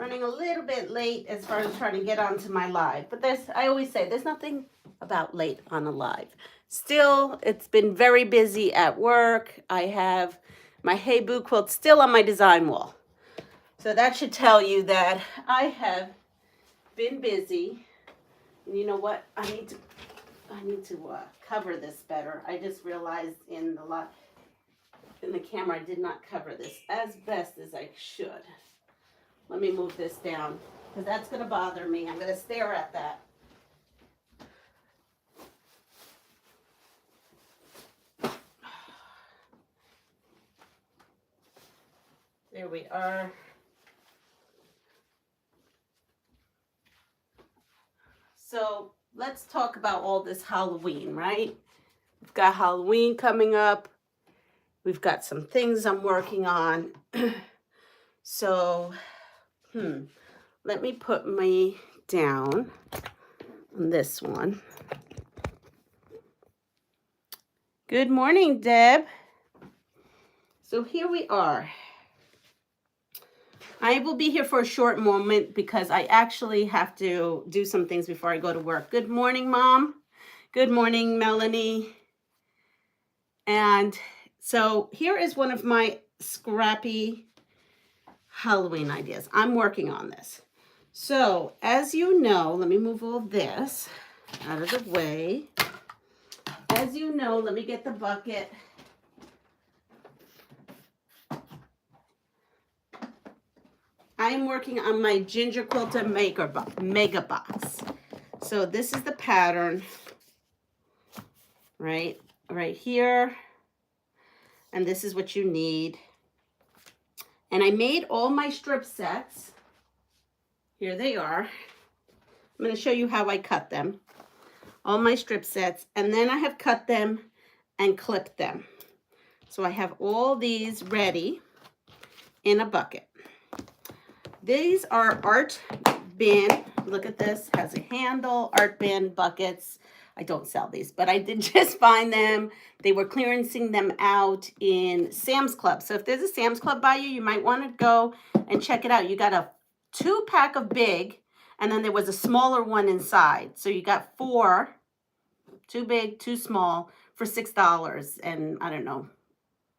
running a little bit late as far as trying to get onto my live. But I always say, there's nothing about late on a live. Still, it's been very busy at work. I have my Hey Boo quilt still on my design wall. So that should tell you that I have been busy. And you know what? I need to cover this better. I just realized in the camera I did not cover this as best as I should. Let me move this down because that's going to bother me. I'm going to stare at that. There we are. So let's talk about all this Halloween, right? We've got Halloween coming up. We've got some things I'm working on. So, let me put me down on this one. Good morning, Deb. So here we are. I will be here for a short moment because I actually have to do some things before I go to work. Good morning, Mom. Good morning, Melanie. And so here is one of my Scrappy Halloween ideas. I'm working on this. So as you know, let me move all this out of the way. As you know, let me get the bucket. I am working on my Ginger Quilter Mega Box. So this is the pattern, right here. And this is what you need. And I made all my strip sets. Here they are. I'm going to show you how I cut them. All my strip sets. And then I have cut them and clipped them. So I have all these ready in a bucket. These are art bin. Look at this. Has a handle. Art bin buckets. I don't sell these, but I did just find them. They were clearancing them out in Sam's Club. So if there's a Sam's Club by you, you might want to go and check it out. You got a 2-pack of big, and then there was a smaller one inside. So you got 4, 2 big, 2 small, for $6 and I don't know,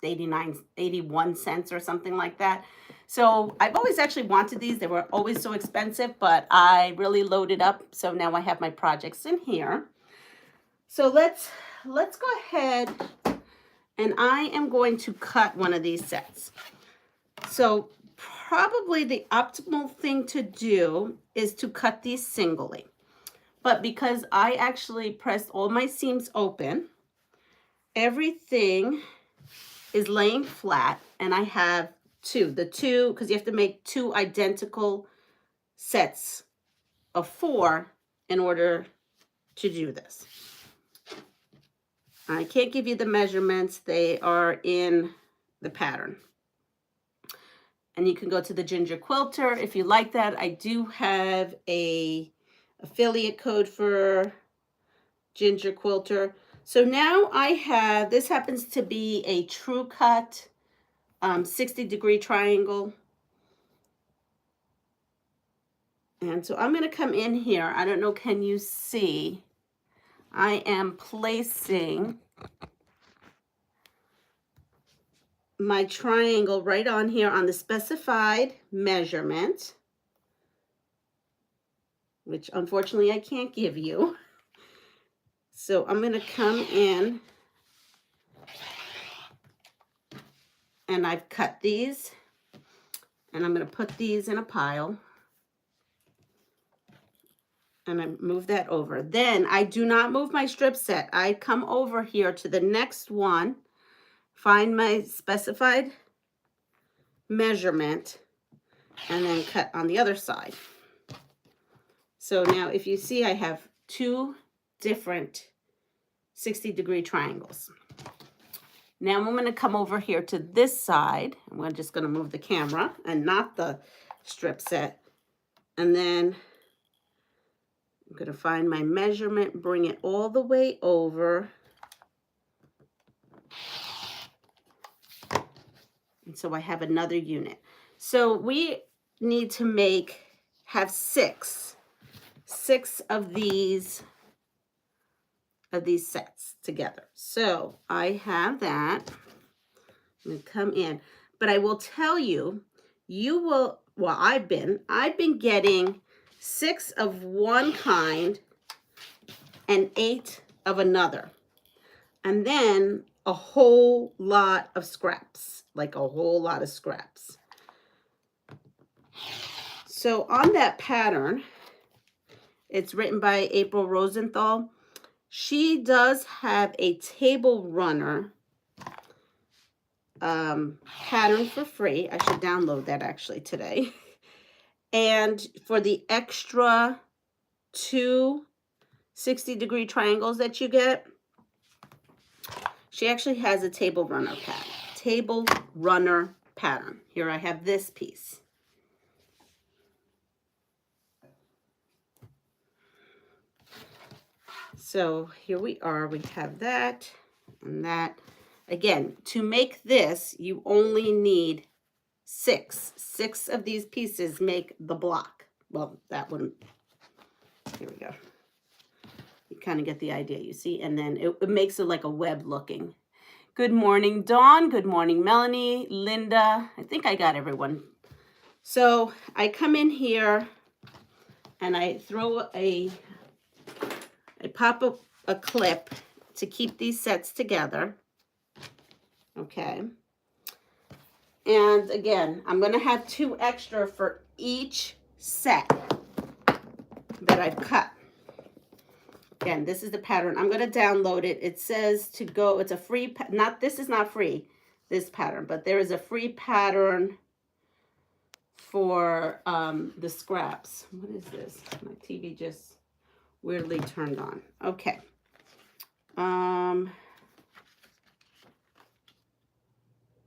81 cents or something like that. So I've always actually wanted these. They were always so expensive, but I really loaded up. So now I have my projects in here. So let's go ahead, and I am going to cut one of these sets. So probably the optimal thing to do is to cut these singly. But because I actually pressed all my seams open, everything is laying flat, and I have because you have to make 2 identical sets of 4 in order to do this. I can't give you the measurements. They are in the pattern. And you can go to the Ginger Quilter if you like that. I do have a affiliate code for Ginger Quilter. So now I have, this happens to be a true cut 60-degree triangle. And so I'm going to come in here. I don't know, can you see? I am placing my triangle right on here on the specified measurement, which unfortunately I can't give you. So I'm going to come in, and I've cut these, and I'm going to put these in a pile, and I move that over. Then I do not move my strip set. I come over here to the next one, find my specified measurement, and then cut on the other side. So now if you see, I have 2 different 60-degree triangles. Now I'm going to come over here to this side. I'm just going to move the camera and not the strip set. And then I'm going to find my measurement, bring it all the way over. And so I have another unit. So we need to have six of these sets together. So I have that. I'm going to come in, but I will tell you, well, I've been getting 6 of one kind and 8 of another. And then a whole lot of scraps, like a whole lot of scraps. So on that pattern, it's written by April Rosenthal. She does have a table runner pattern for free. I should download that actually today. And for the extra 2 60-degree triangles that you get, she actually has a table runner pattern. Here I have this piece. So here we are, we have that and that. Again, to make this, you only need 6. 6 of these pieces make the block. Well, that wouldn't, here we go. You kind of get the idea, you see? And then it makes it like a web looking. Good morning, Dawn. Good morning, Melanie, Linda. I think I got everyone. So I come in here and I throw I pop a clip to keep these sets together. Okay. And again, I'm going to have 2 extra for each set that I've cut. Again, this is the pattern. I'm going to download it. It says to go, it's a free, this is not free, this pattern, but there is a free pattern for the scraps. What is this? My TV just weirdly turned on. Okay.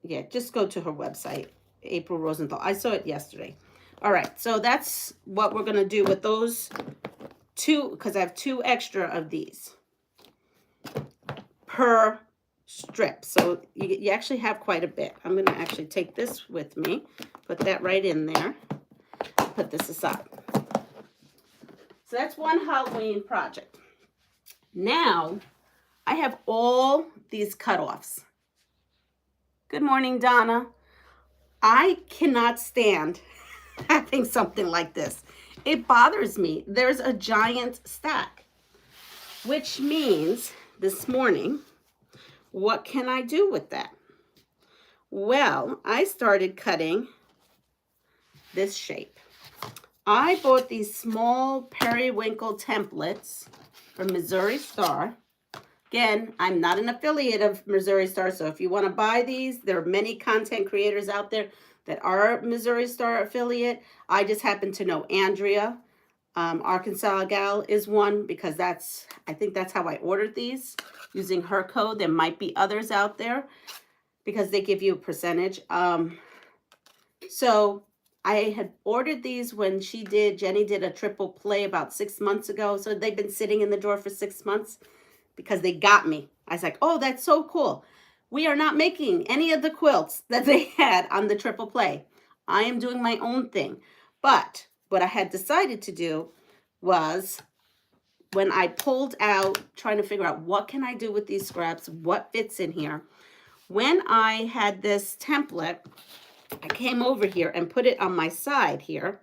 Yeah, just go to her website, April Rosenthal. I saw it yesterday. All right, so that's what we're going to do with those 2, because I have 2 extra of these per strip. So you actually have quite a bit. I'm going to actually take this with me, put that right in there, put this aside. So that's one Halloween project. Now, I have all these cutoffs. Good morning, Donna. I cannot stand having something like this. It bothers me. There's a giant stack, which means this morning, what can I do with that? Well, I started cutting this shape. I bought these small periwinkle templates from Missouri Star. Again, I'm not an affiliate of Missouri Star, so if you want to buy these, there are many content creators out there that are Missouri Star affiliate. I just happen to know Andrea, Arkansas Gal is one, because I think that's how I ordered these, using her code. There might be others out there because they give you a percentage. So I had ordered these when Jenny did a triple play about 6 months ago. So they've been sitting in the drawer for 6 months because they got me. I was like, oh, that's so cool. We are not making any of the quilts that they had on the triple play. I am doing my own thing. But what I had decided to do was, when I pulled out, trying to figure out what can I do with these scraps, what fits in here. When I had this template, I came over here and put it on my side here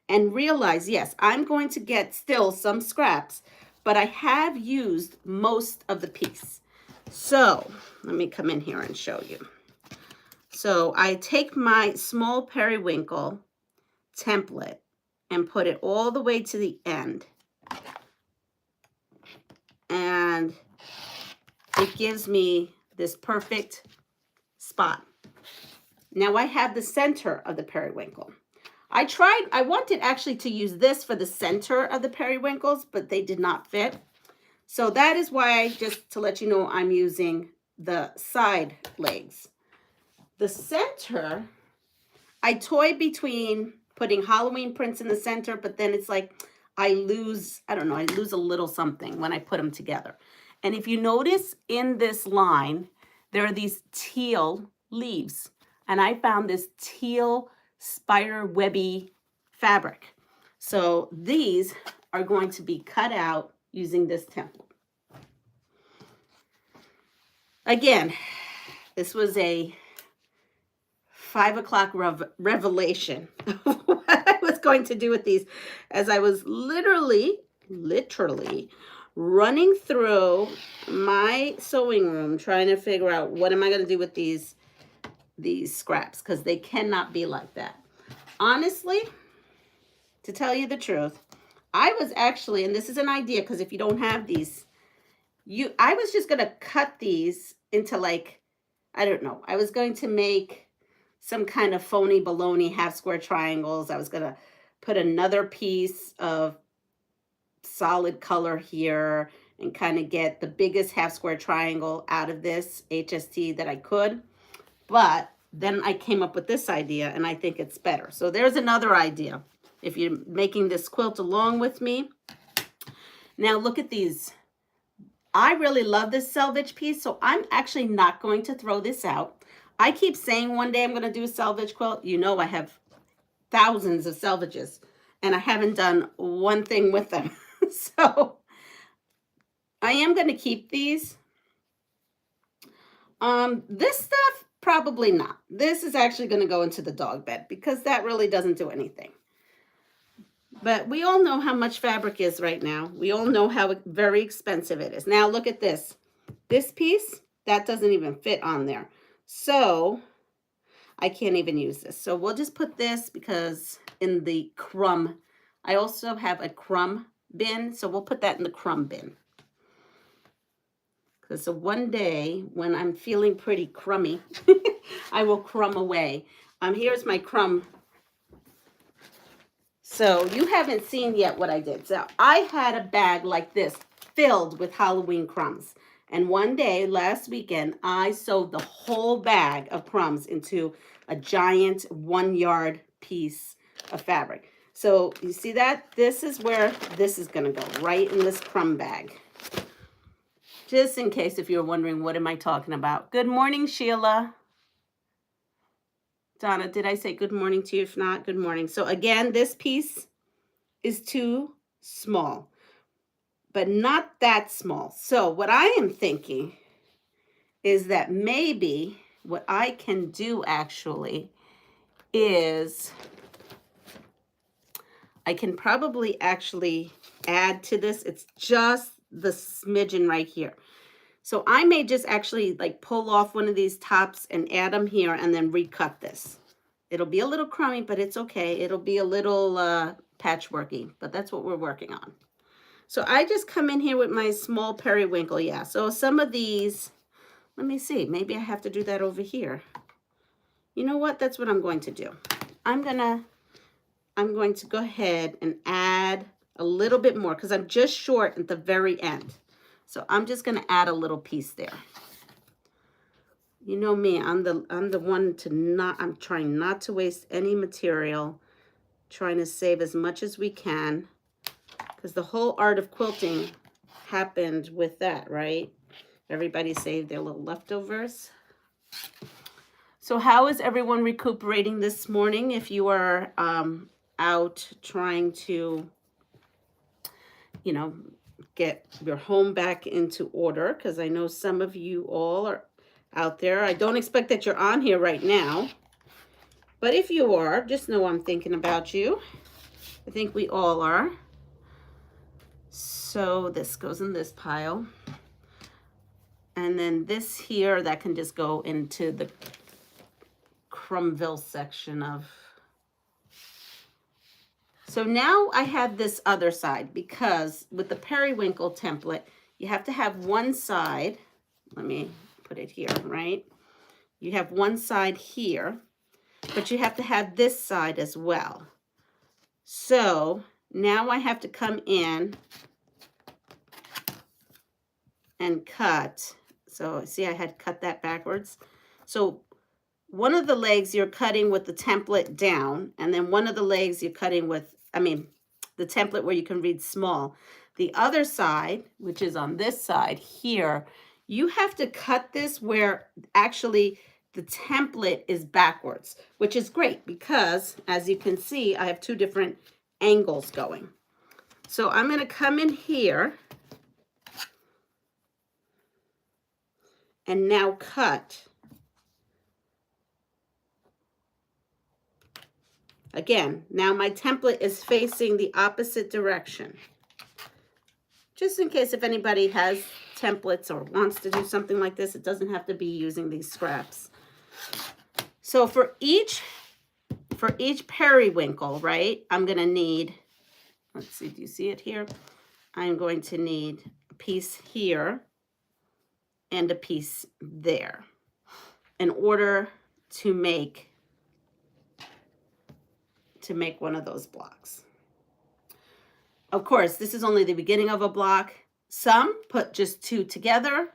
and realized, yes, I'm going to get still some scraps, but I have used most of the piece. So let me come in here and show you. So I take my small periwinkle template and put it all the way to the end. And it gives me this perfect spot. Now I have the center of the periwinkle. I wanted actually to use this for the center of the periwinkles, but they did not fit. So that is why, just to let you know, I'm using the side legs. The center, I toy between putting Halloween prints in the center, but then it's like I lose a little something when I put them together. And if you notice in this line, there are these teal leaves. And I found this teal spider webby fabric. So these are going to be cut out using this template. Again, this was a 5 o'clock revelation of what I was going to do with these, as I was literally running through my sewing room trying to figure out what am I going to do with these scraps, because they cannot be like that. Honestly, to tell you the truth, I was actually, and this is an idea, because if you don't have these, I was just going to cut these into, like, I don't know, I was going to make some kind of phony baloney half square triangles. I was going to put another piece of solid color here and kind of get the biggest half square triangle out of this HST that I could. But then I came up with this idea, and I think it's better. So there's another idea if you're making this quilt along with me. Now look at these. I really love this selvage piece, so I'm actually not going to throw this out. I keep saying one day I'm going to do a selvage quilt. You know I have thousands of selvages, and I haven't done one thing with them. So I am going to keep these. This stuff, probably not. This is actually going to go into the dog bed, because that really doesn't do anything. But we all know how much fabric is right now. We all know how very expensive it is. Now look at this. This piece, that doesn't even fit on there. So I can't even use this. So we'll just put this, because in the crumb, I also have a crumb bin. So we'll put that in the crumb bin. Because so one day when I'm feeling pretty crummy, I will crumb away. Here's my crumb. So you haven't seen yet what I did. So I had a bag like this filled with Halloween crumbs. And one day last weekend, I sewed the whole bag of crumbs into a giant 1-yard piece of fabric. So you see that? This is where this is going to go, right in this crumb bag. Just in case if you're wondering, what am I talking about? Good morning, Sheila. Donna, did I say good morning to you? If not, good morning. So again, this piece is too small, but not that small. So what I am thinking is that maybe what I can do actually is I can probably actually add to this. It's just the smidgen right here. So I may just actually like pull off one of these tops and add them here and then recut this. It'll be a little crummy, but it's okay. It'll be a little patchworky, but that's what we're working on. So I just come in here with my small periwinkle. Yeah, so some of these, let me see. Maybe I have to do that over here. You know what? That's what I'm going to do. I'm going to go ahead and add a little bit more, because I'm just short at the very end. So I'm just going to add a little piece there. You know me, I'm the one to I'm trying not to waste any material, trying to save as much as we can, because the whole art of quilting happened with that, right? Everybody saved their little leftovers. So how is everyone recuperating this morning? If you are out trying to, you know, get your home back into order, because I know some of you all are out there. I don't expect that you're on here right now, but if you are, just know I'm thinking about you. I think we all are. So this goes in this pile, and then this here, that can just go into the Crumbville section of. So now I have this other side, because with the periwinkle template, you have to have one side. Let me put it here, right? You have one side here, but you have to have this side as well. So now I have to come in and cut. So see, I had cut that backwards. So one of the legs you're cutting with the template down, and then one of the legs you're cutting with, the template where you can read small. The other side, which is on this side here, you have to cut this where actually the template is backwards, which is great because, as you can see, I have two different angles going. So I'm going to come in here and now cut. Again, now my template is facing the opposite direction. Just in case if anybody has templates or wants to do something like this, it doesn't have to be using these scraps. So for each periwinkle, right, I'm going to need, let's see, do you see it here? I'm going to need a piece here and a piece there in order to make one of those blocks. Of course, this is only the beginning of a block. Some put just 2 together.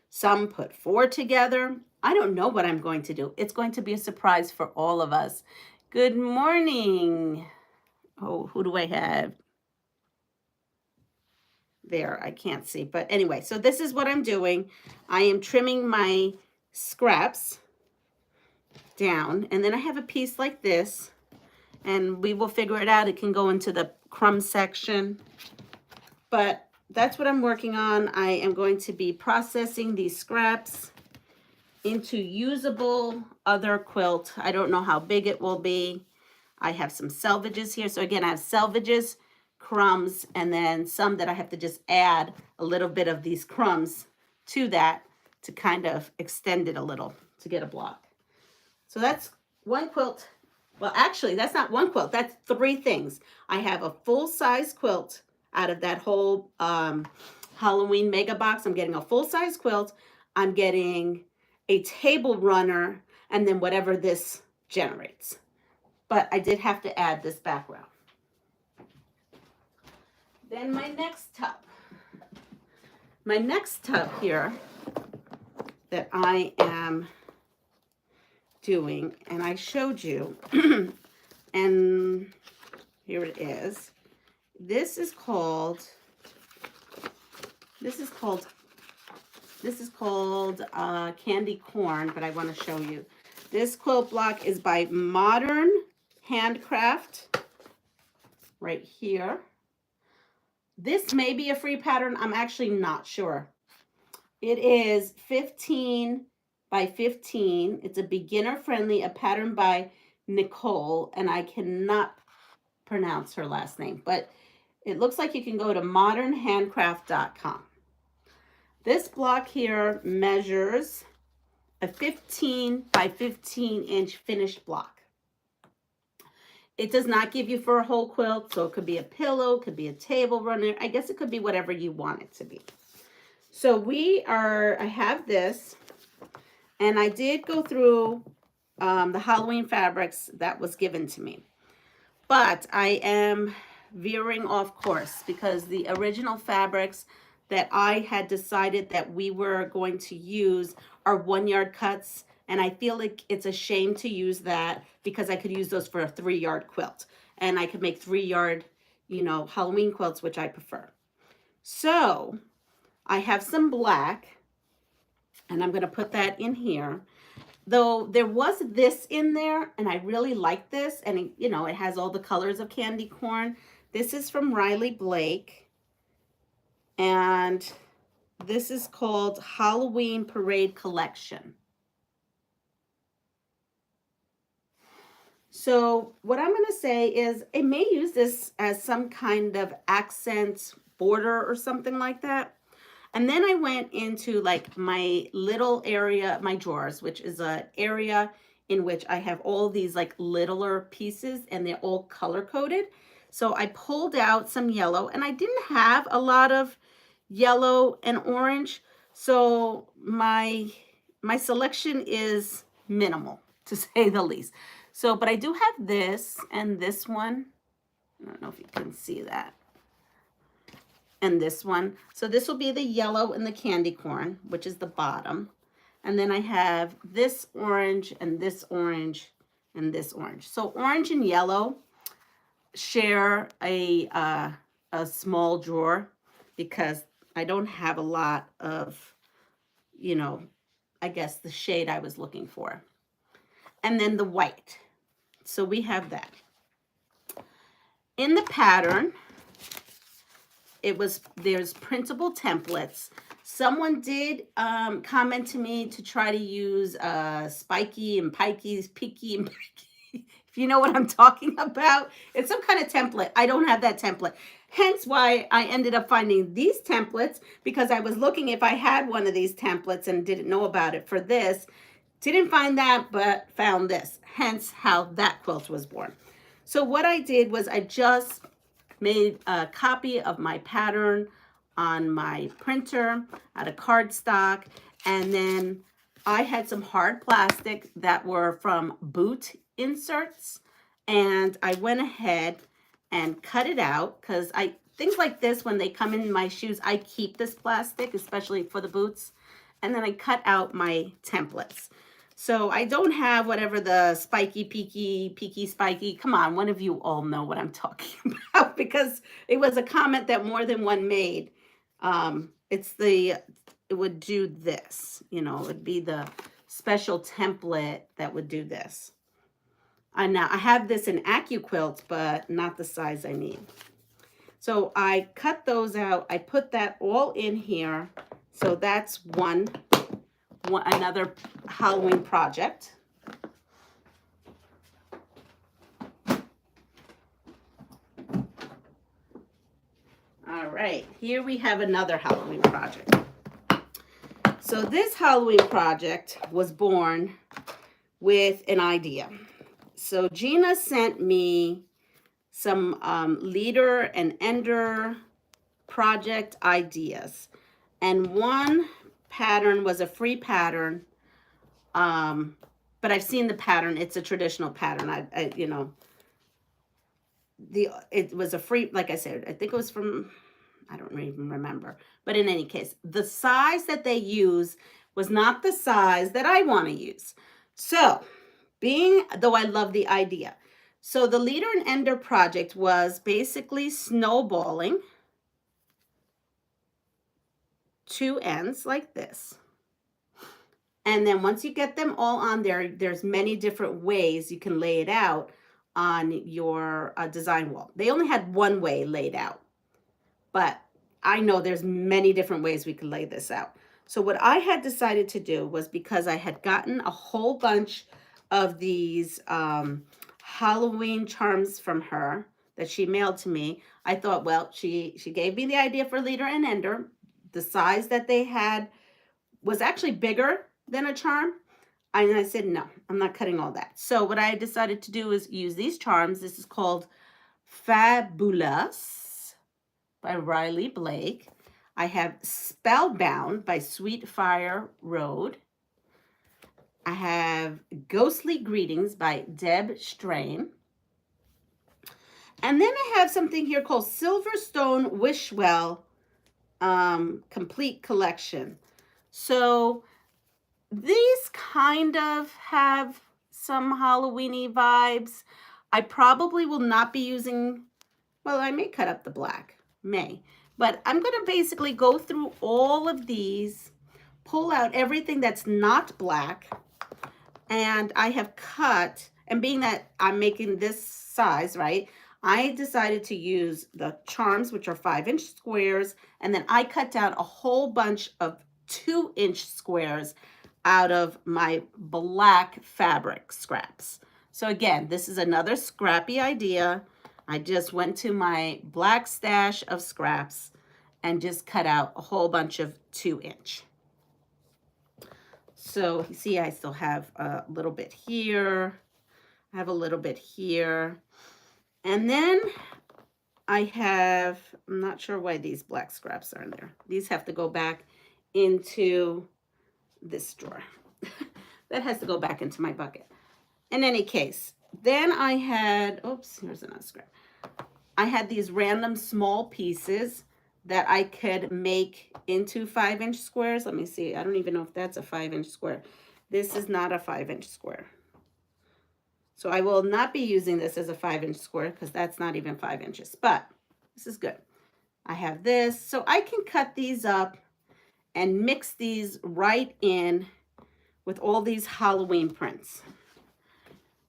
Some put 4 together. I don't know what I'm going to do. It's going to be a surprise for all of us. Good morning. Oh, who do I have? There, I can't see. But anyway, so this is what I'm doing. I am trimming my scraps down. And then I have a piece like this. And we will figure it out. It can go into the crumb section. But that's what I'm working on. I am going to be processing these scraps into usable other quilt. I don't know how big it will be. I have some selvages here. So again, I have selvages, crumbs, and then some that I have to just add a little bit of these crumbs to that to kind of extend it a little to get a block. So that's one quilt. Well, actually, that's not one quilt. That's 3 things. I have a full-size quilt out of that whole Halloween mega box. I'm getting a full-size quilt. I'm getting a table runner, and then whatever this generates. But I did have to add this background. Then my next tub. My next tub here that I am doing, and I showed you, and here it is. This is called candy corn, but I want to show you. This quilt block is by Modern Handcraft, right here. This may be a free pattern. I'm actually not sure. It is 15 by 15. It's a beginner friendly, a pattern by Nicole, and I cannot pronounce her last name, but it looks like you can go to modernhandcraft.com. This block here measures a 15 by 15 inch finished block. It does not give you for a whole quilt, so it could be a pillow, could be a table runner. I guess it could be whatever you want it to be. So I have this, and I did go through the Halloween fabrics that was given to me. But I am veering off course because the original fabrics that I had decided that we were going to use are 1-yard cuts. And I feel like it's a shame to use that because I could use those for a 3-yard quilt. And I could make 3-yard, Halloween quilts, which I prefer. So I have some black, and I'm going to put that in here. Though there was this in there, and I really like this, and it has all the colors of candy corn. This is from Riley Blake, and this is called Halloween Parade Collection. So what I'm going to say is I may use this as some kind of accent border or something like that. And then I went into like my little area, my drawers, which is an area in which I have all these like littler pieces, and they're all color coded. So I pulled out some yellow, and I didn't have a lot of yellow and orange. So my selection is minimal, to say the least. So, but I do have this and this one. I don't know if you can see that. And this one. So this will be the yellow and the candy corn, which is the bottom. And then I have this orange and this orange and this orange. So orange and yellow share a small drawer because I don't have a lot of, I guess the shade I was looking for. and then the white. So we have that. In the pattern, there's printable templates. Someone did comment to me to try to use Spiky and Pikey's, Peaky and Pikey. If you know what I'm talking about, it's some kind of template. I don't have that template. Hence why I ended up finding these templates, because I was looking if I had one of these templates and didn't know about it for this. Didn't find that, but found this. Hence how that quilt was born. So what I did was I just made a copy of my pattern on my printer out of cardstock, and then I had some hard plastic that were from boot inserts, and I went ahead and cut it out, because things like this, when they come in my shoes, I keep this plastic, especially for the boots, and then I cut out my templates. So I don't have whatever the Spiky, Peaky, Spiky. Come on, one of you all know what I'm talking about, because it was a comment that more than one made. It would do this, you know, it would be the special template that would do this. Now I have this in AccuQuilt, but not the size I need. So I cut those out. I put that all in here. So that's another Halloween project. All right, here we have another Halloween project. So this Halloween project was born with an idea. So Gina sent me some leader and ender project ideas. And one pattern was a free pattern, but I've seen the pattern. It's a traditional pattern. You know, it was a free, like I said, I think it was from, I don't even remember. But in any case, the size that they use was not the size that I want to use. So, though I love the idea. So the leader and ender project was basically snowballing two ends like this. And then once you get them all on there, there's many different ways you can lay it out on your design wall. They only had one way laid out, but I know there's many different ways we can lay this out. So what I had decided to do was, because I had gotten a whole bunch of these Halloween charms from her that she mailed to me, I thought, well, she gave me the idea for leader and ender. The size that they had was actually bigger than a charm. And I said, no, I'm not cutting all that. So what I decided to do is use these charms. This is called Fabulous by Riley Blake. I have Spellbound by Sweet Fire Road. I have Ghostly Greetings by Deb Strain. And then I have something here called Silverstone Wishwell Complete Collection. So these kind of have some Halloween-y vibes. I probably will not be using, well, I may cut up the black, but I'm going to basically go through all of these, pull out everything that's not black, and I have cut, and being that I'm making this size, right, I decided to use the charms, which are 5-inch squares, and then I cut down a whole bunch of 2-inch squares out of my black fabric scraps. So again, this is another scrappy idea. I just went to my black stash of scraps and just cut out a whole bunch of 2-inch. So you see, I still have a little bit here. I have a little bit here. And then I have, I'm not sure why these black scraps are in there. These have to go back into this drawer. That has to go back into my bucket. In any case, then I had, oops, here's another scrap. I had these random small pieces that I could make into 5-inch squares. Let me see. I don't even know if that's a 5-inch square. This is not a 5-inch square. So I will not be using this as a 5-inch square because that's not even 5 inches, but this is good. I have this, so I can cut these up and mix these right in with all these Halloween prints.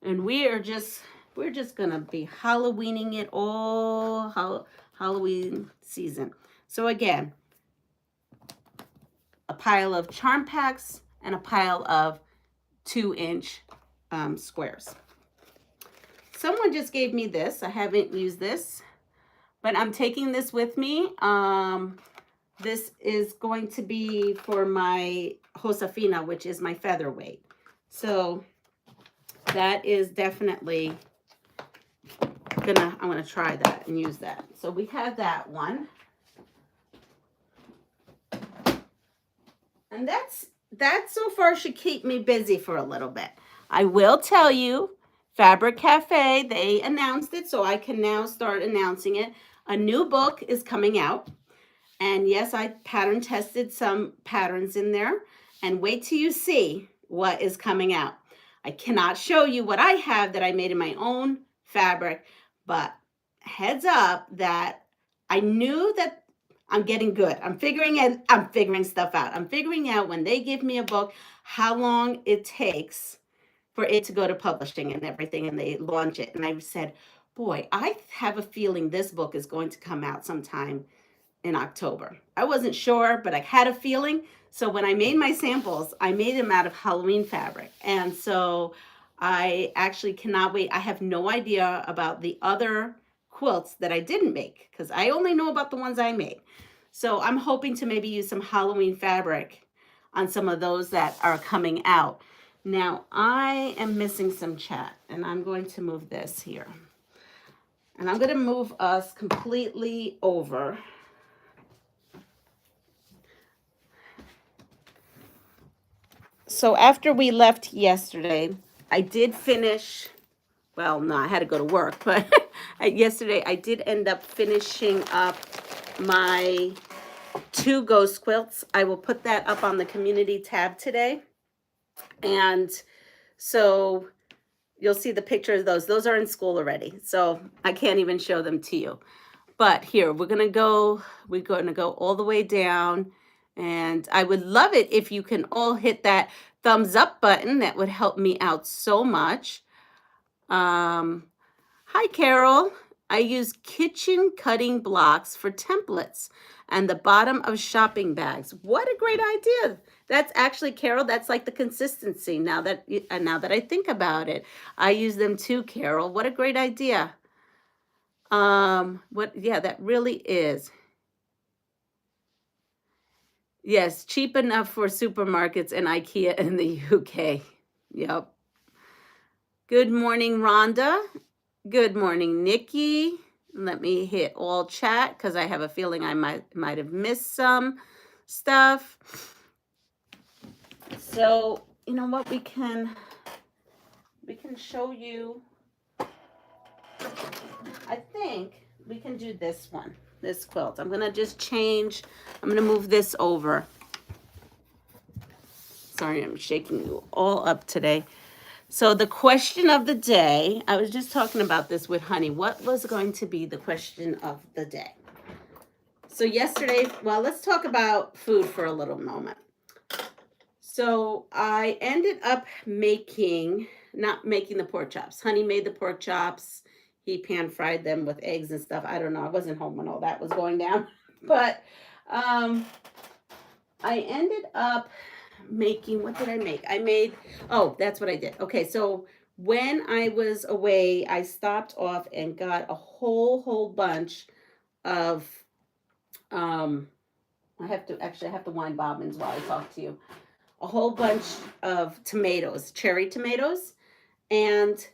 And we're just gonna be Halloweening it all Halloween season. So again, a pile of charm packs and a pile of 2-inch squares. Someone just gave me this. I haven't used this, but I'm taking this with me. This is going to be for my Josefina, which is my featherweight. So that is definitely I'm gonna try that and use that. So we have that one. And that so far should keep me busy for a little bit. I will tell you, Fabric Cafe, they announced it, so I can now start announcing it. A new book is coming out. And yes, I pattern tested some patterns in there. And wait till you see what is coming out. I cannot show you what I have that I made in my own fabric, but heads up that I knew that I'm getting good. I'm figuring stuff out. I'm figuring out when they give me a book, how long it takes for it to go to publishing and everything, and they launch it. And I said, boy, I have a feeling this book is going to come out sometime in October. I wasn't sure, but I had a feeling. So when I made my samples, I made them out of Halloween fabric. And so I actually cannot wait. I have no idea about the other quilts that I didn't make because I only know about the ones I made. So I'm hoping to maybe use some Halloween fabric on some of those that are coming out. Now I am missing some chat, and I'm going to move this here. And I'm going to move us completely over. So after we left yesterday, I did finish, well, no, I had to go to work, but yesterday I did end up finishing up my 2 ghost quilts. I will put that up on the community tab today. And so you'll see the pictures of those. Those are in school already, so I can't even show them to you. But here, we're going to go all the way down. And I would love it if you can all hit that thumbs up button. That would help me out so much. Hi, Carol. I use kitchen cutting blocks for templates and the bottom of shopping bags. What a great idea. That's actually, Carol, that's like the consistency now that I think about it. I use them too, Carol. What a great idea. Yeah, that really is. Yes, cheap enough for supermarkets and IKEA in the UK. Yep. Good morning, Rhonda. Good morning, Nikki. Let me hit all chat because I have a feeling I might have missed some stuff. So, you know what, we can show you. I think we can do this one. This quilt. I'm going to just change. I'm going to move this over. Sorry, I'm shaking you all up today. So the question of the day, I was just talking about this with Honey. What was going to be the question of the day? So yesterday, well, let's talk about food for a little moment. So I ended up not making the pork chops. Honey made the pork chops. He pan fried them with eggs and stuff. I don't know. I wasn't home when all that was going down. But I ended up making, what did I make? Oh, that's what I did. Okay, so when I was away, I stopped off and got a whole bunch of, I have to wind bobbins while I talk to you. A whole bunch of tomatoes, cherry tomatoes, and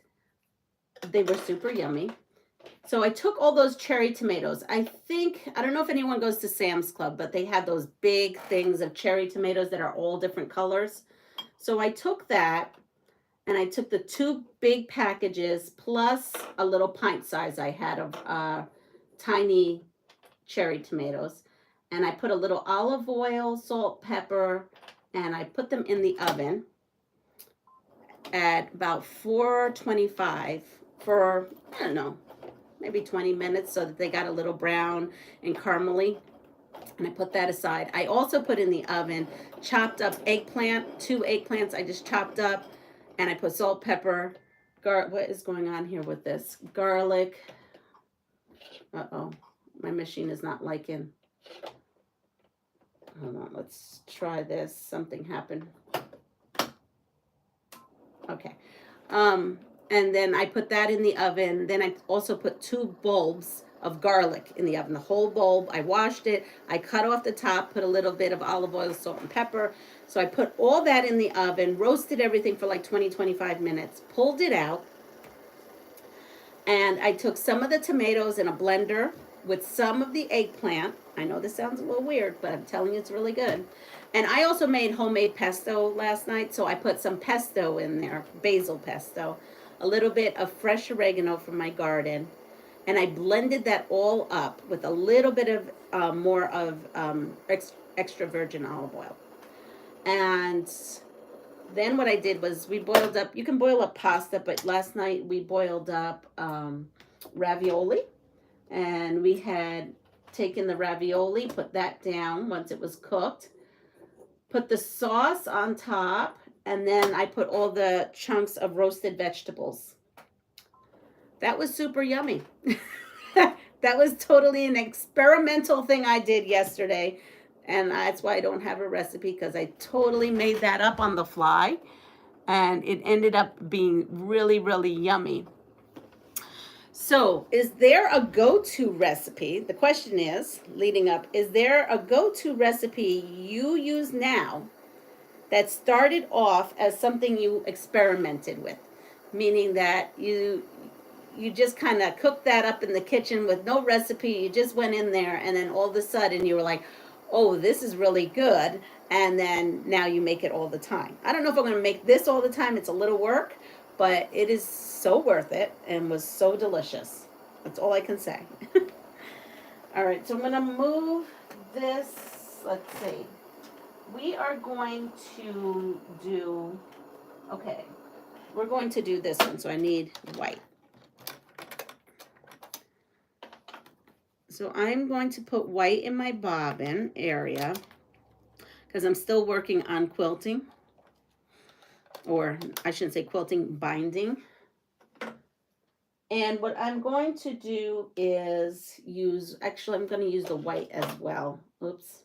they were super yummy. So I took all those cherry tomatoes. I don't know if anyone goes to Sam's Club, but they have those big things of cherry tomatoes that are all different colors. So I took that, and I took the 2 big packages plus a little pint size I had of tiny cherry tomatoes. And I put a little olive oil, salt, pepper, and I put them in the oven at about 425 for, I don't know, maybe 20 minutes so that they got a little brown and caramely. And I put that aside. I also put in the oven chopped up eggplant, 2 eggplants I just chopped up, and I put salt, pepper, what is going on here with this? Garlic. Uh-oh. My machine is not liking. Hold on, let's try this. Something happened. Okay. And then I put that in the oven. Then I also put 2 bulbs of garlic in the oven. The whole bulb, I washed it. I cut off the top, put a little bit of olive oil, salt, and pepper. So I put all that in the oven, roasted everything for like 20, 25 minutes, pulled it out. And I took some of the tomatoes in a blender with some of the eggplant. I know this sounds a little weird, but I'm telling you it's really good. And I also made homemade pesto last night, so I put some pesto in there, basil pesto, a little bit of fresh oregano from my garden, and I blended that all up with a little bit of more of extra virgin olive oil. And then what I did was we boiled up, you can boil up pasta, but last night we boiled up ravioli, and we had taken the ravioli, put that down once it was cooked, put the sauce on top, and then I put all the chunks of roasted vegetables. That was super yummy. That was totally an experimental thing I did yesterday. And that's why I don't have a recipe, because I totally made that up on the fly. And it ended up being really, really yummy. So, is there a go-to recipe? The question is, leading up, is there a go-to recipe you use now that started off as something you experimented with? Meaning that you just kind of cooked that up in the kitchen with no recipe. You just went in there, and then all of a sudden you were like, oh, this is really good. And then now you make it all the time. I don't know if I'm going to make this all the time. It's a little work, but it is so worth it and was so delicious. That's all I can say. All right, so I'm going to move this. Let's see. We are going to do, okay, we're going to do this one. So I need white. So I'm going to put white in my bobbin area because I'm still working on quilting, or I shouldn't say quilting, binding. And what I'm going to do is use, actually I'm going to use the white as well. Oops.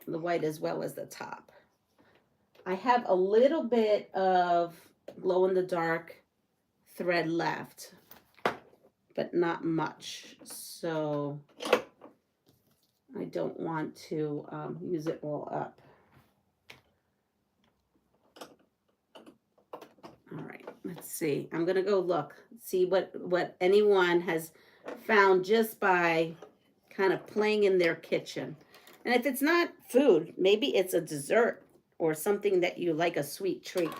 The white as well as the top. I have a little bit of glow-in-the-dark thread left, but not much. So I don't want to use it all up. All right, let's see. I'm going to go look, see what anyone has found just by kind of playing in their kitchen. And if it's not food, maybe it's a dessert or something that you like, a sweet treat.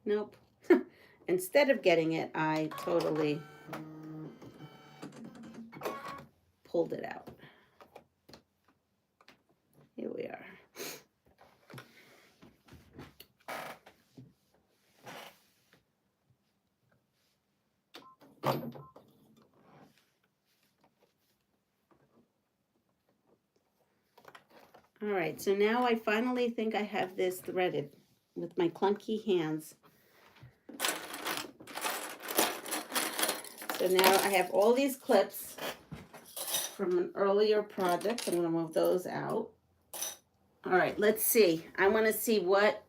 Nope. Instead of getting it, I totally pulled it out. Here we are. All right, so now I finally think I have this threaded with my clunky hands. So now I have all these clips from an earlier project. I'm going to move those out. All right, let's see. I want to see what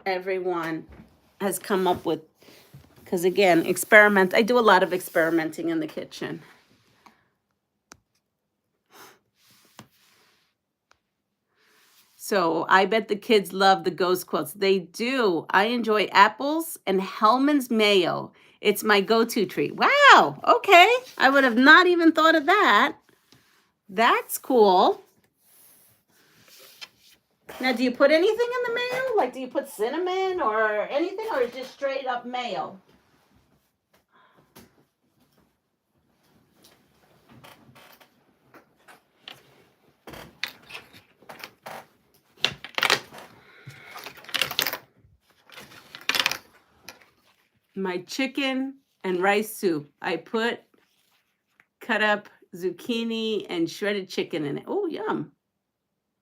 everyone has come up with. Because again, I do a lot of experimenting in the kitchen. So I bet the kids love the ghost quilts. They do. I enjoy apples and Hellman's mayo. It's my go-to treat. Wow. Okay. I would have not even thought of that. That's cool. Now, do you put anything in the mayo? Like, do you put cinnamon or anything, or is it just straight up mayo? My chicken and rice soup. I put cut up zucchini and shredded chicken in it. Oh, yum.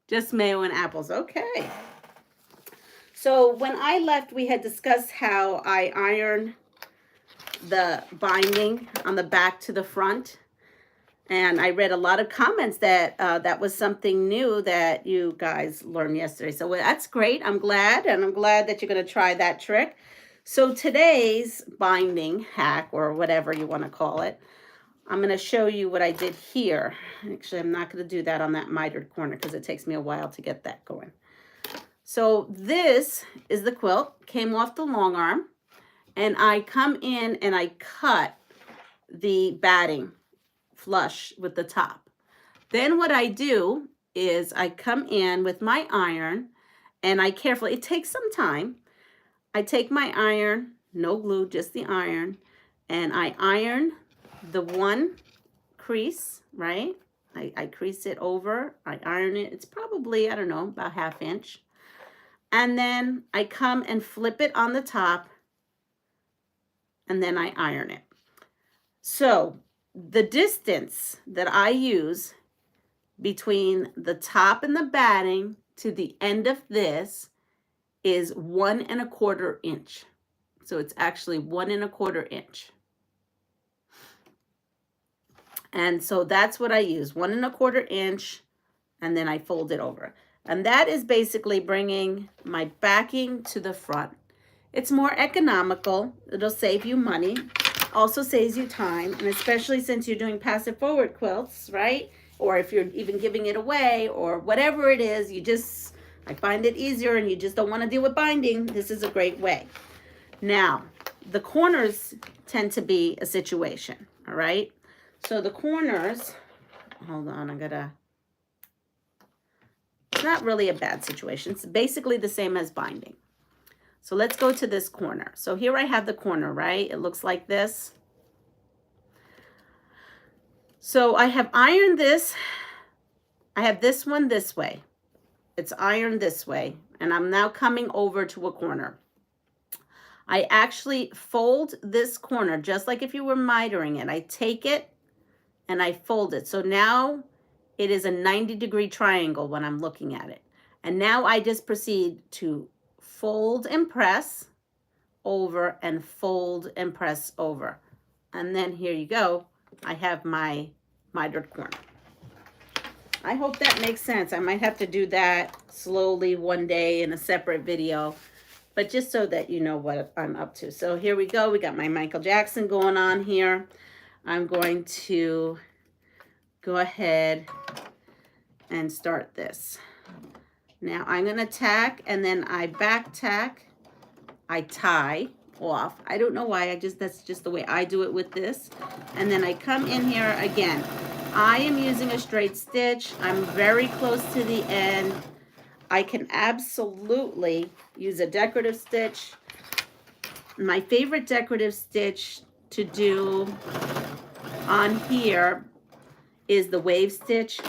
Just mayo and apples. Okay. So when I left, we had discussed how I iron the binding on the back to the front. And I read a lot of comments that that was something new that you guys learned yesterday. So that's great. I'm glad. And I'm glad that you're going to try that trick. So today's binding hack, or whatever you want to call it, I'm going to show you what I did here. Actually, I'm not going to do that on that mitered corner because it takes me a while to get that going. So this is the quilt. Came off the long arm. And I come in and I cut the batting flush with the top. Then what I do is I come in with my iron and I carefully, it takes some time. I take my iron, no glue, just the iron, and I iron the one crease, right? I crease it over, I iron it. It's probably, I don't know, about 1/2 inch. And then I come and flip it on the top, and then I iron it. So the distance that I use between the top and the batting to the end of this is 1 1/4 inch. So it's actually 1 1/4 inch. And so that's what I use, 1 1/4 inch, and then I fold it over. And that is basically bringing my backing to the front. It's more economical. It'll save you money. Also saves you time, and especially since you're doing passive forward quilts, right? Or if you're even giving it away or whatever it is, I find it easier and you just don't want to deal with binding. This is a great way. Now, the corners tend to be a situation, all right? So the corners, hold on, it's not really a bad situation. It's basically the same as binding. So let's go to this corner. So here I have the corner, right? It looks like this. So I have ironed this. I have this one this way. It's ironed this way. And I'm now coming over to a corner. I actually fold this corner just like if you were mitering it. I take it and I fold it. So now it is a 90-degree triangle when I'm looking at it. And now I just proceed to fold and press over and fold and press over. And then here you go. I have my mitered corner. I hope that makes sense. I might have to do that slowly one day in a separate video, but just so that you know what I'm up to. So here we go. We got my Michael Jackson going on here. I'm going to go ahead and start this. Now I'm going to tack, and then I back tack. I tie off. I don't know why. That's just the way I do it with this. And then I come in here again. I am using a straight stitch. I'm very close to the end. I can absolutely use a decorative stitch. My favorite decorative stitch to do on here is the wave stitch.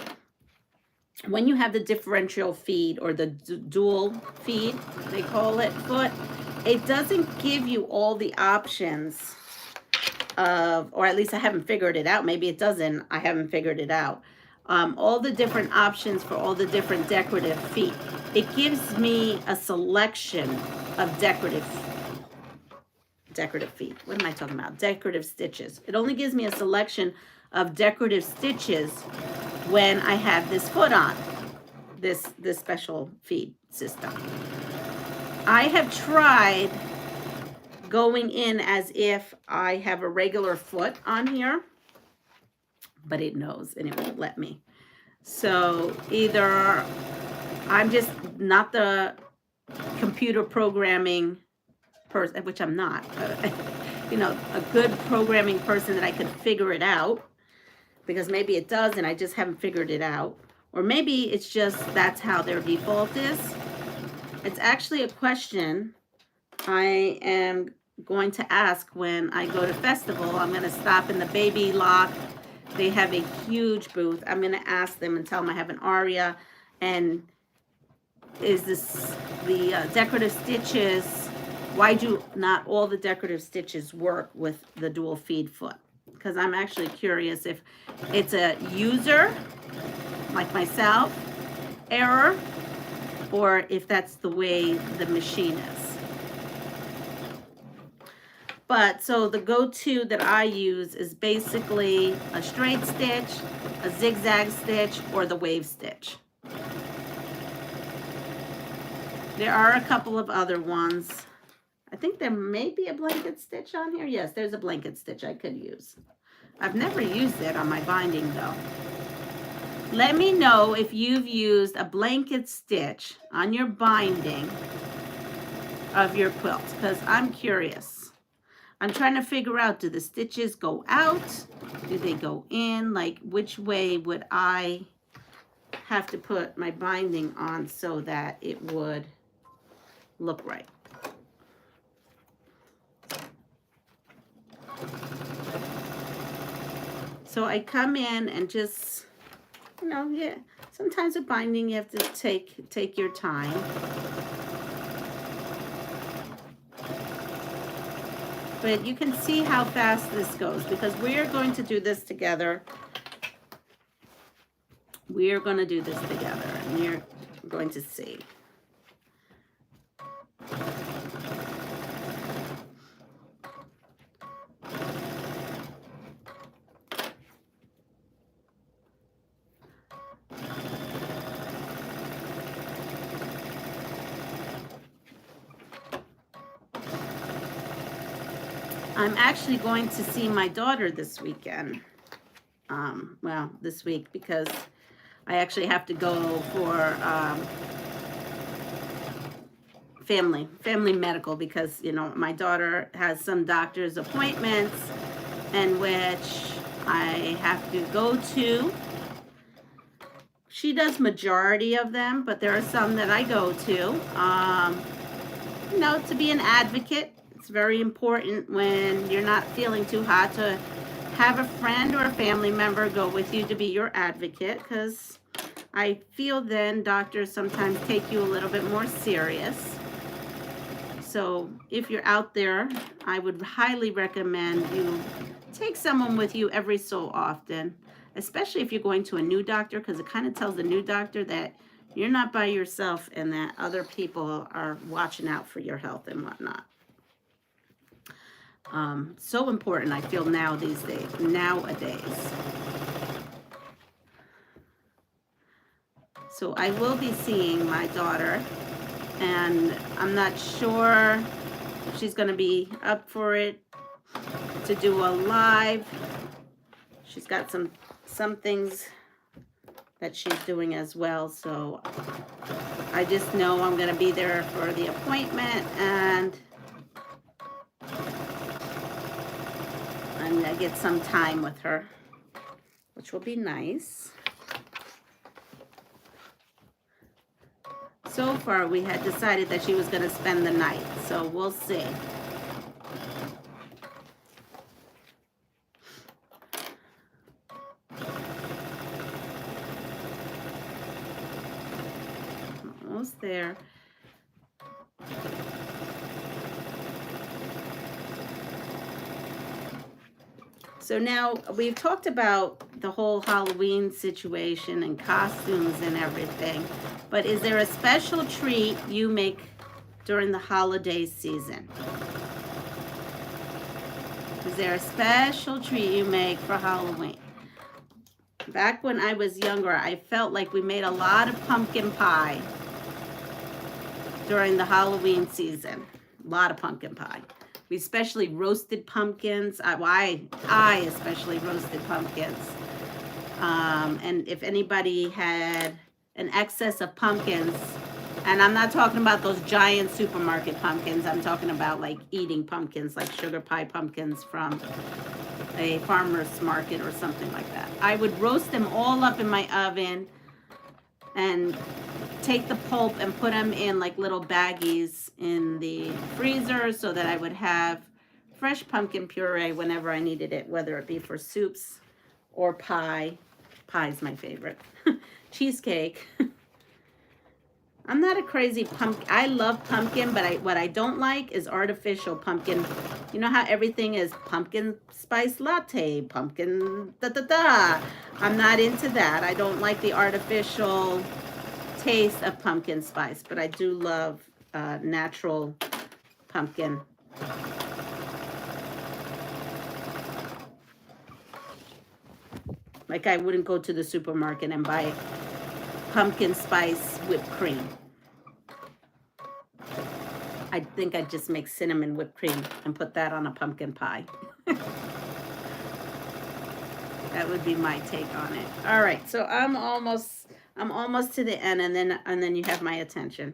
When you have the differential feed or the dual feed, they call it, foot, it doesn't give you all the options of, or at least I haven't figured it out. Maybe it doesn't. I haven't figured it out. All the different options for all the different decorative feet. It gives me a selection of decorative feet. What am I talking about? Decorative stitches. It only gives me a selection of decorative stitches when I have this foot on, this special feed system. I have tried going in as if I have a regular foot on here, but it knows and it won't let me. So either I'm just not the computer programming person, which I'm not, but, you know, a good programming person that I could figure it out, because maybe it does and I just haven't figured it out. Or maybe it's just that's how their default is. It's actually a question I am going to ask when I go to festival. I'm going to stop in the Baby Lock. They have a huge booth. I'm going to ask them and tell them I have an aria, and is this the decorative stitches why do not all the decorative stitches work with the dual feed foot? Because I'm actually curious if it's a user, like myself, error, or if that's the way the machine is. But so the go-to that I use is basically a straight stitch, a zigzag stitch, or the wave stitch. There are a couple of other ones. I think there may be a blanket stitch on here. Yes, there's a blanket stitch I could use. I've never used it on my binding though. Let me know if you've used a blanket stitch on your binding of your quilt, because I'm curious. I'm trying to figure out, do the stitches go out? Do they go in? Like, which way would I have to put my binding on so that it would look right? So I come in and just, you know, yeah, sometimes with binding you have to take your time. But you can see how fast this goes, because we are going to do this together. We are going to do this together, and you're going to see. I'm actually going to see my daughter this weekend. Well, this week, because I actually have to go for family medical, because, you know, my daughter has some doctor's appointments in which I have to go to. She does majority of them, but there are some that I go to. You know, to be an advocate. It's very important when you're not feeling too hot to have a friend or a family member go with you to be your advocate, because I feel then doctors sometimes take you a little bit more serious. So if you're out there, I would highly recommend you take someone with you every so often, especially if you're going to a new doctor, because it kind of tells the new doctor that you're not by yourself and that other people are watching out for your health and whatnot. So important, I feel, nowadays. So I will be seeing my daughter, and I'm not sure if she's going to be up for it to do a live. She's got some things that she's doing as well, so I just know I'm going to be there for the appointment, and I'm going to get some time with her, which will be nice. So far, we had decided that she was going to spend the night, so we'll see. Almost there. So now we've talked about the whole Halloween situation and costumes and everything, but is there a special treat you make during the holiday season? Is there a special treat you make for Halloween? Back when I was younger, I felt like we made a lot of pumpkin pie during the Halloween season. A lot of pumpkin pie. We especially roasted pumpkins. I especially roasted pumpkins. And if anybody had an excess of pumpkins, and I'm not talking about those giant supermarket pumpkins, I'm talking about like eating pumpkins, like sugar pie pumpkins from a farmer's market or something like that. I would roast them all up in my oven and take the pulp and put them in like little baggies in the freezer so that I would have fresh pumpkin puree whenever I needed it, whether it be for soups or pie. Pie is my favorite. Cheesecake. I'm not a crazy pumpkin. I love pumpkin, but what I don't like is artificial pumpkin. You know how everything is pumpkin spice latte, pumpkin da da da. I'm not into that. I don't like the artificial taste of pumpkin spice, but I do love natural pumpkin. Like I wouldn't go to the supermarket and buy pumpkin spice whipped cream. I think I'd just make cinnamon whipped cream and put that on a pumpkin pie. That would be my take on it. All right, so I'm almost to the end, and then you have my attention.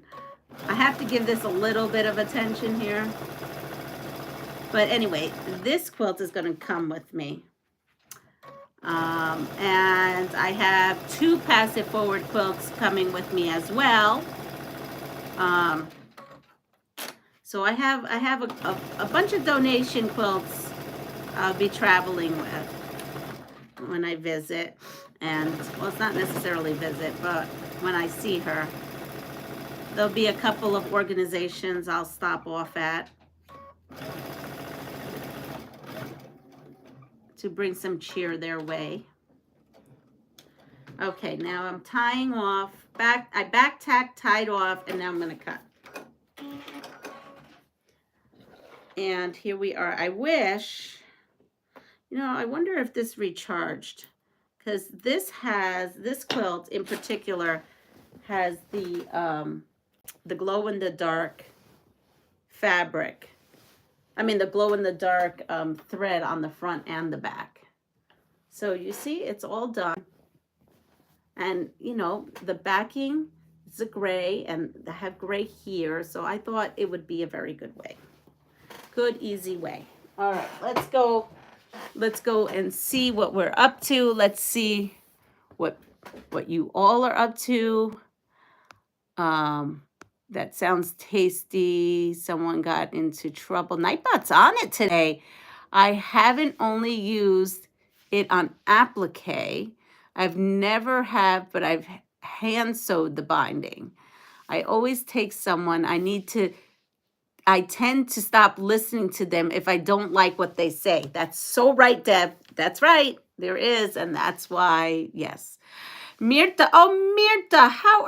I have to give this a little bit of attention here. But anyway, this quilt is going to come with me. And I have 2 passive forward quilts coming with me as well. So I have a bunch of donation quilts I'll be traveling with when I visit. And, well, it's not necessarily visit, but when I see her. There'll be a couple of organizations I'll stop off at to bring some cheer their way. Okay, now I'm tying off. I back tack, tied off, and now I'm going to cut. And here we are. I wish, I wonder if this recharged, because this quilt in particular has the glow-in-the-dark fabric. I mean, the glow-in-the-dark thread on the front and the back. So you see, it's all done. And, the backing is a gray, and I have gray here, so I thought it would be a very good way. Good, easy way. All right, let's go and see what we're up to. Let's see what you all are up to. That sounds tasty. Someone got into trouble. Nightbot's on it today. I haven't only used it on applique. I've never have, but I've hand sewed the binding. I always take someone. I tend to stop listening to them if I don't like what they say. That's so right, Deb. That's right. There is, and that's why, yes. Mirta, Mirta, how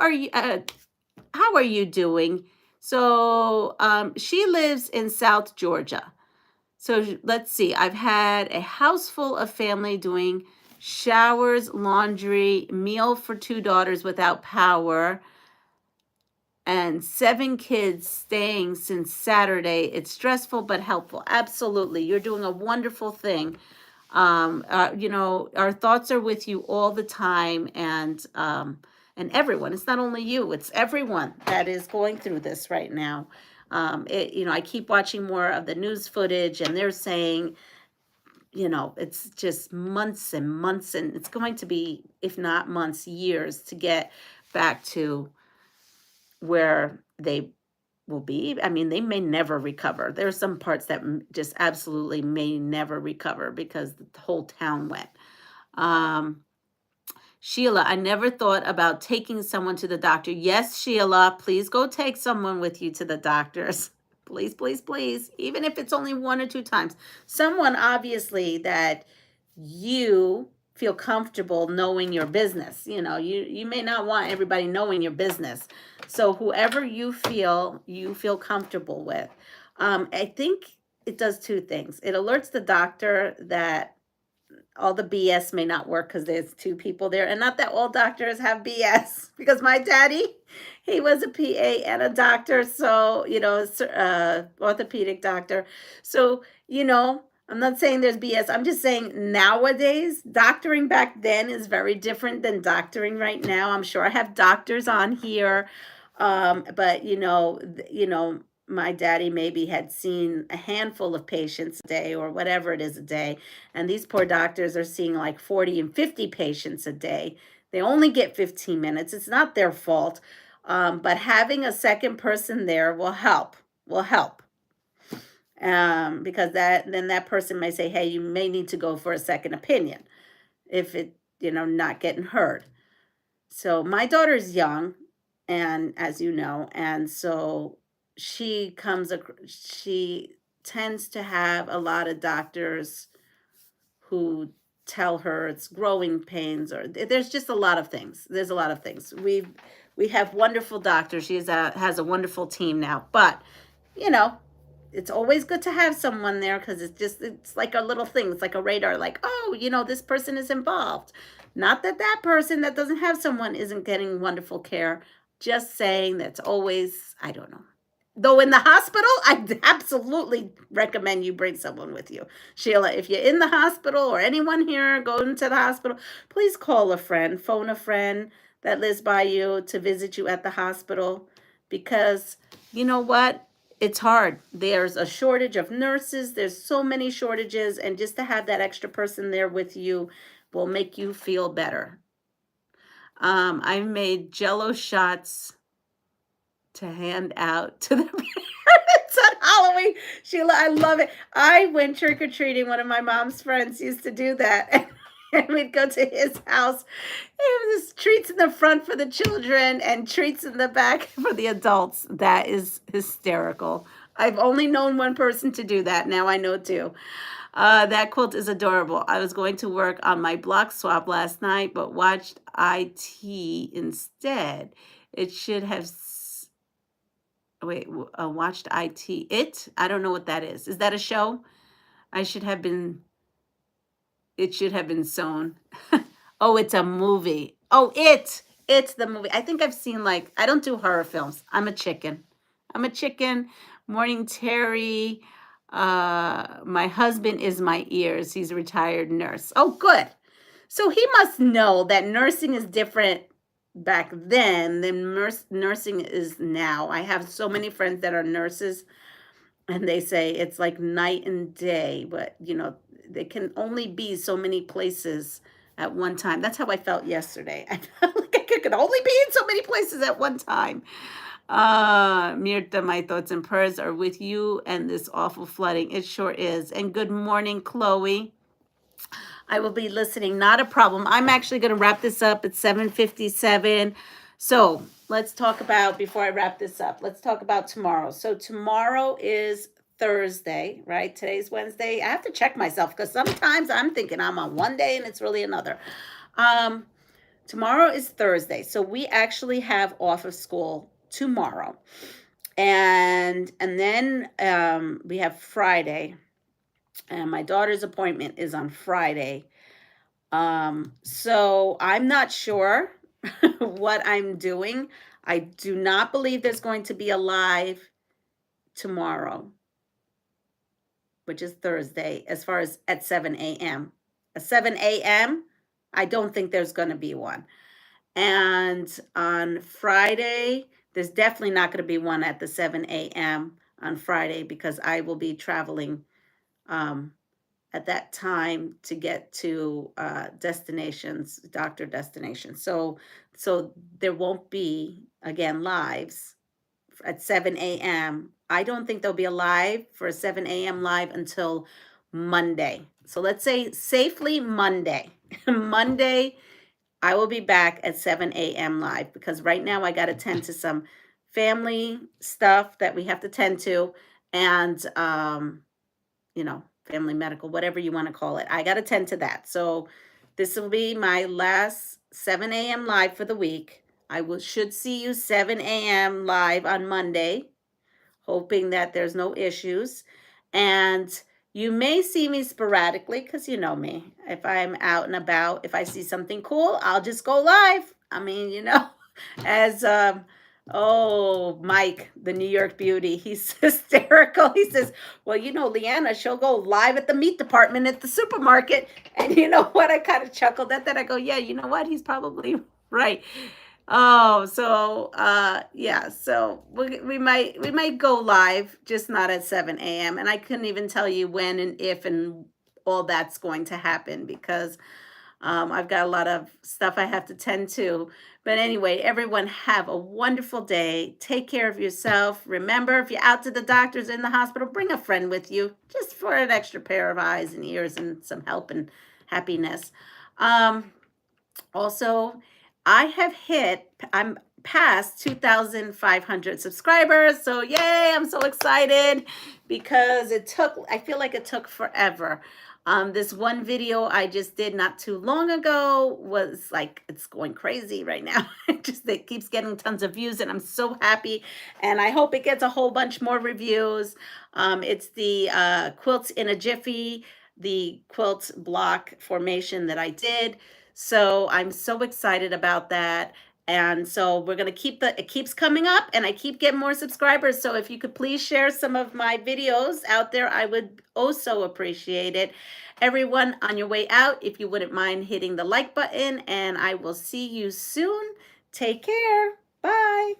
are you doing? So she lives in South Georgia. So let's see. I've had a house full of family doing showers, laundry, meal for 2 daughters without power, and 7 kids staying since Saturday. It's stressful but helpful. Absolutely. You're doing a wonderful thing. Our thoughts are with you all the time, and everyone. It's not only you, it's everyone that is going through this right now. I keep watching more of the news footage, and they're saying, it's just months and months, and it's going to be, if not months, years to get back to where they will be. I mean, they may never recover. There are some parts that just absolutely may never recover because the whole town went. Sheila, I never thought about taking someone to the doctor. Yes, Sheila, please go take someone with you to the doctors. Please, please, please. Even if it's only 1 or 2 times. Someone, obviously, that you feel comfortable knowing your business. You may not want everybody knowing your business. So whoever you feel comfortable with. I think it does 2 things. It alerts the doctor that all the BS may not work because there's 2 people there. And not that all doctors have BS, because my daddy, he was a PA and a doctor. So, orthopedic doctor. So, I'm not saying there's BS. I'm just saying nowadays, doctoring back then is very different than doctoring right now. I'm sure I have doctors on here. But, my daddy maybe had seen a handful of patients a day, or whatever it is a day. And these poor doctors are seeing like 40 and 50 patients a day. They only get 15 minutes. It's not their fault. But having a second person there will help. Because then that person may say, hey, you may need to go for a second opinion if it, not getting heard. So my daughter's young, and as you know, and so she tends to have a lot of doctors who tell her it's growing pains, or there's just a lot of things. There's a lot of things. We have wonderful doctors. Has a wonderful team now, but you know, it's always good to have someone there because it's like a little thing. It's like a radar, like, oh, this person is involved. Not that that person that doesn't have someone isn't getting wonderful care. Just saying that's always, I don't know. Though in the hospital, I absolutely recommend you bring someone with you. Sheila, if you're in the hospital or anyone here going to the hospital, please call a friend, phone a friend that lives by you to visit you at the hospital, because you know what? It's hard. There's a shortage of nurses. There's so many shortages, and just to have that extra person there with you will make you feel better. I've made Jello shots to hand out to the parents on Halloween. Sheila, I love it. I went trick-or-treating. One of my mom's friends used to do that. And we'd go to his house. It was treats in the front for the children and treats in the back for the adults. That is hysterical. I've only known one person to do that. Now I know two. That quilt is adorable. I was going to work on my block swap last night, but watched IT instead. It should have... Wait, watched IT. It? I don't know what that is. Is that a show? I should have been... It should have been sewn. Oh, it's a movie. Oh, it's the movie. I think I've seen, like, I don't do horror films. I'm a chicken. Morning, Terry. My husband is my ears. He's a retired nurse. Oh, good. So he must know that nursing is different back then than nursing is now. I have so many friends that are nurses, and they say it's like night and day, but they can only be so many places at one time. That's how I felt yesterday. I felt like I could only be in so many places at one time. Mirta, my thoughts and prayers are with you and this awful flooding. It sure is. And good morning, Chloe. I will be listening. Not a problem. I'm actually going to wrap this up at 7:57. So let's talk about, before I wrap this up, let's talk about tomorrow. So tomorrow is Thursday, right? Today's Wednesday. I have to check myself because sometimes I'm thinking I'm on one day and it's really another. Tomorrow is Thursday. So we actually have off of school tomorrow. And then we have Friday. And my daughter's appointment is on Friday. So I'm not sure what I'm doing. I do not believe there's going to be a live tomorrow, which is Thursday, as far as at 7 a.m. At 7 a.m., I don't think there's going to be one. And on Friday, there's definitely not going to be one at the 7 a.m. on Friday because I will be traveling at that time to get to doctor destinations. So there won't be, again, lives at 7 a.m. I don't think there'll be a live for a 7 a.m. live until Monday. So let's say safely Monday. Monday, I will be back at 7 a.m. live because right now I got to tend to some family stuff that we have to tend to, and family medical, whatever you want to call it. I got to tend to that. So this will be my last 7 a.m. live for the week. Should see you 7 a.m. live on Monday, hoping that there's no issues. And you may see me sporadically because you know me. If I'm out and about, if I see something cool, I'll just go live. I mean, as Mike, the New York beauty, he's hysterical. He says, well, Leanna, she'll go live at the meat department at the supermarket. And you know what? I kind of chuckled at that. I go, yeah, you know what? He's probably right. Oh, so yeah, so we might go live, just not at 7 a.m. And I couldn't even tell you when and if and all that's going to happen because I've got a lot of stuff I have to tend to. But anyway, everyone have a wonderful day. Take care of yourself. Remember, if you're out to the doctors in the hospital, bring a friend with you just for an extra pair of eyes and ears and some help and happiness. Also, I have hit, past 2,500 subscribers. So yay, I'm so excited because I feel like it took forever. This one video I just did not too long ago was like, it's going crazy right now. It keeps getting tons of views and I'm so happy. And I hope it gets a whole bunch more reviews. It's the Quilts in a Jiffy, the quilt block formation that I did. So I'm so excited about that. And so we're going to keep it keeps coming up and I keep getting more subscribers. So if you could please share some of my videos out there, I would also appreciate it. Everyone, on your way out, if you wouldn't mind hitting the like button, and I will see you soon. Take care. Bye.